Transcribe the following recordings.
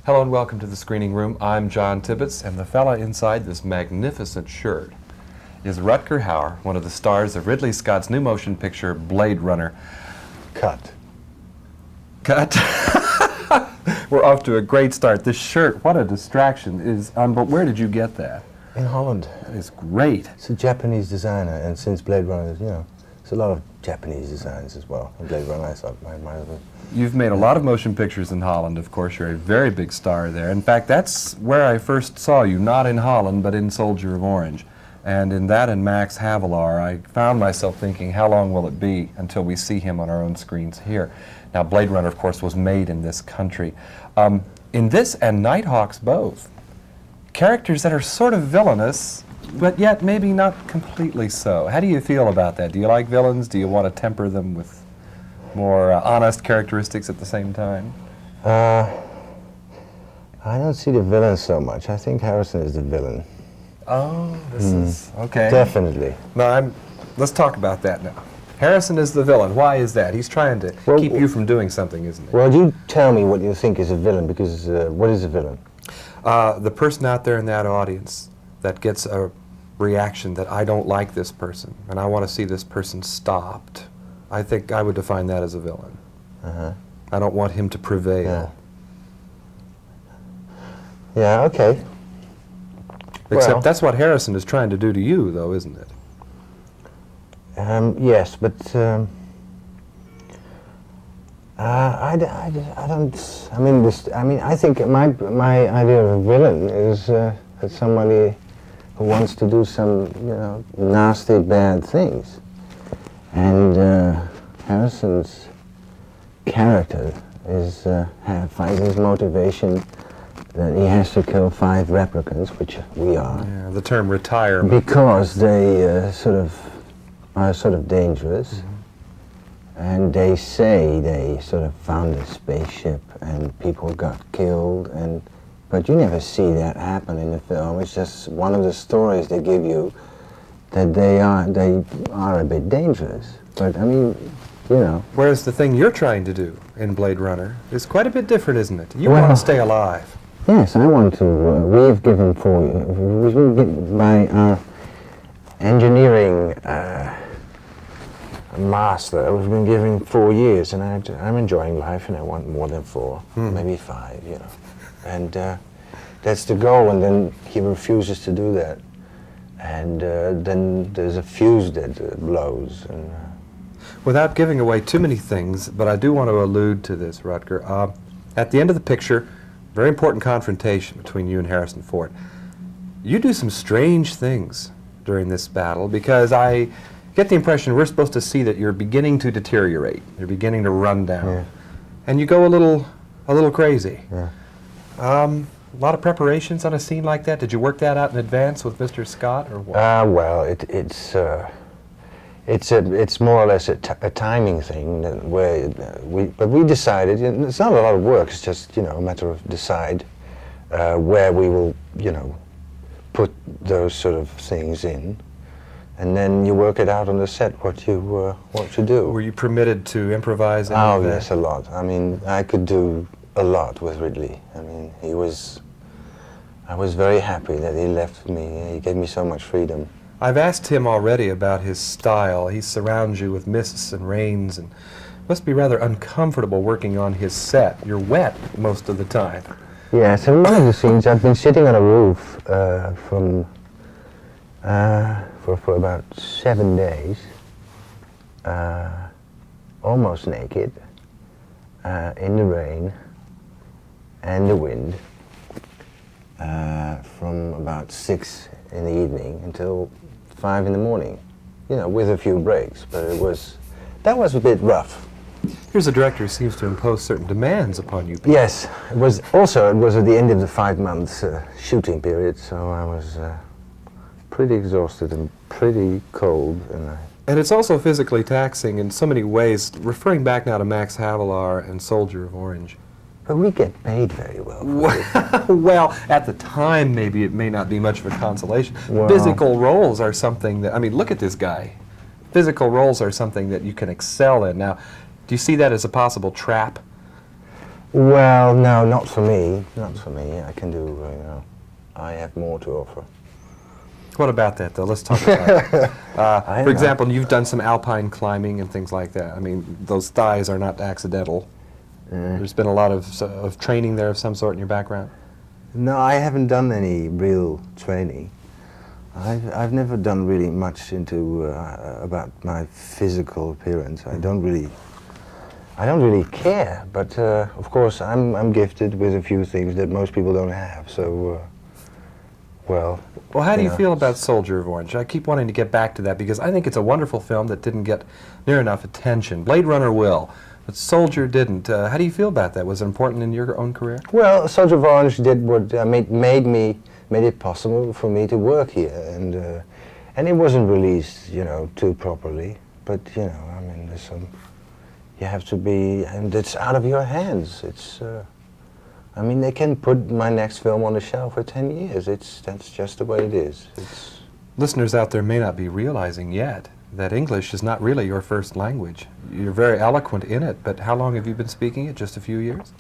Hello and welcome to the screening room. I'm John Tibbetts, and the fella inside this magnificent shirt is Rutger Hauer, one of the stars of Ridley Scott's new motion picture, Blade Runner. Cut. We're off to a great start. This shirt, what a distraction. But where did you get that? In Holland. It's great. It's a Japanese designer, and since Blade Runner, there's a lot of Japanese designs as well. And Blade Runner, I thought, might have been. You've made a lot of motion pictures in Holland, of course. You're a very big star there. In fact, that's where I first saw you, not in Holland, but in Soldier of Orange. And in that and Max Havelaar, I found myself thinking, how long will it be until we see him on our own screens here? Now, Blade Runner, of course, was made in this country. In this and Nighthawks both, characters that are sort of villainous, but yet maybe not completely so. How do you feel about that? Do you like villains? Do you want to temper them with more honest characteristics at the same time? I don't see the villain so much. I think Harrison is the villain. Oh, this is okay. Definitely. No, let's talk about that now. Harrison is the villain. Why is that? He's trying to keep you from doing something, isn't he? Well, you tell me what you think is a villain, because what is a villain? The person out there in that audience that gets a reaction that I don't like this person and I want to see this person stopped. I think I would define that as a villain. I don't want him to prevail. Yeah, okay. Except that's what Harrison is trying to do to you, though, isn't it? Yes, but I don't. I think my idea of a villain is that somebody who wants to do some, nasty, bad things. And Harrison's character is finds his motivation that he has to kill 5 replicants, which we are. Yeah, the term retirement. Because they are sort of dangerous, and they say they sort of found a spaceship and people got killed, but you never see that happen in the film. It's just one of the stories they give you that they are a bit dangerous. But Whereas the thing you're trying to do in Blade Runner is quite a bit different, isn't it? You want to stay alive. Yes, I want to. We've given by our engineering master, we've been given 4 years, and I'm enjoying life, and I want more than 4, maybe 5, And that's the goal, and then he refuses to do that. And then there's a fuse that blows. And without giving away too many things, but I do want to allude to this, Rutger. At the end of the picture, very important confrontation between you and Harrison Ford. You do some strange things during this battle, because I get the impression we're supposed to see that you're beginning to deteriorate. You're beginning to run down. And you go a little crazy. A lot of preparations on a scene like that. Did you work that out in advance with Mr. Scott, or what? Well, it's more or less a timing thing where we decided, it's not a lot of work, it's just, a matter of decide where we will, put those sort of things in, and then you work it out on the set what to do. Were you permitted to improvise any of that? Yes, a lot. I could do a lot with Ridley. I was very happy that he left me. He gave me so much freedom. I've asked him already about his style. He surrounds you with mists and rains, and must be rather uncomfortable working on his set. You're wet most of the time. Yes, in one of the scenes I've been sitting on a roof for about 7 days, almost naked, in the rain and the wind, from about 6 in the evening until 5 in the morning, with a few breaks, but that was a bit rough. Here's a director who seems to impose certain demands upon you. Yes, it was at the end of the 5 months shooting period, so I was pretty exhausted and pretty cold. And it's also physically taxing in so many ways, referring back now to Max Havelaar and Soldier of Orange. But we get paid very well. Well, at the time, maybe it may not be much of a consolation. Well, physical roles are something that, look at this guy. Physical roles are something that you can excel in. Now, do you see that as a possible trap? Well, no, not for me. Not for me. I can do, I have more to offer. What about that, though? Let's talk about it. I For know. example, you've done some alpine climbing and things like that. I mean, those thighs are not accidental. There's been a lot of training there of some sort in your background. No, I haven't done any real training. I've never done really much into about my physical appearance. I don't really care. But of course, I'm gifted with a few things that most people don't have. So, well. Well, how do you know. feel about Soldier of Orange? I keep wanting to get back to that because I think it's a wonderful film that didn't get near enough attention. Blade Runner will, but Soldier didn't. How do you feel about that? Was it important in your own career? Well, Soldier of Orange did what made it possible for me to work here, and it wasn't released, too properly. But I mean, there's some. You have to be, and it's out of your hands. It's. I mean, they can put my next film on the shelf for 10 years. That's just the way it is. Listeners out there may not be realizing yet that English is not really your first language. You're very eloquent in it, but how long have you been speaking it? Just a few years?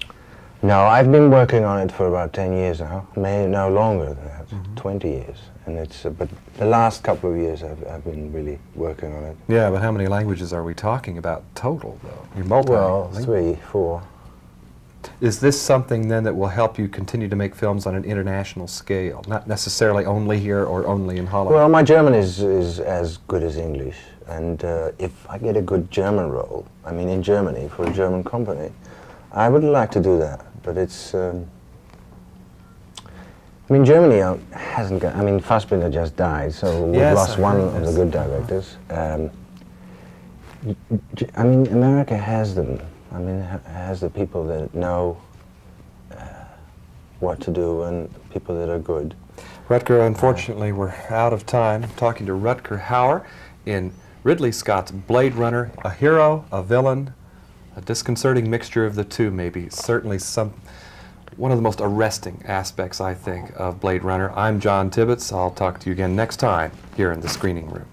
No, I've been working on it for about 10 years now. Maybe no longer than that, 20 years. And it's, but the last couple of years I've been really working on it. Yeah, but how many languages are we talking about total, though? You're multilingual. Well, 3, 4. Is this something then that will help you continue to make films on an international scale, not necessarily only here or only in Holland? Well, my German is as good as English, and if I get a good German role, I mean in Germany for a German company, I would like to do that. But it's, I mean, Germany hasn't got. I mean, Fassbinder just died, so we've Yes, lost I one heard of the this. good directors. I mean, America has them. I mean, has the people that know what to do and people that are good. Rutger, unfortunately, we're out of time. Talking to Rutger Hauer in Ridley Scott's Blade Runner, a hero, a villain, a disconcerting mixture of the two, maybe. Certainly one of the most arresting aspects, I think, of Blade Runner. I'm John Tibbetts. I'll talk to you again next time here in the screening room.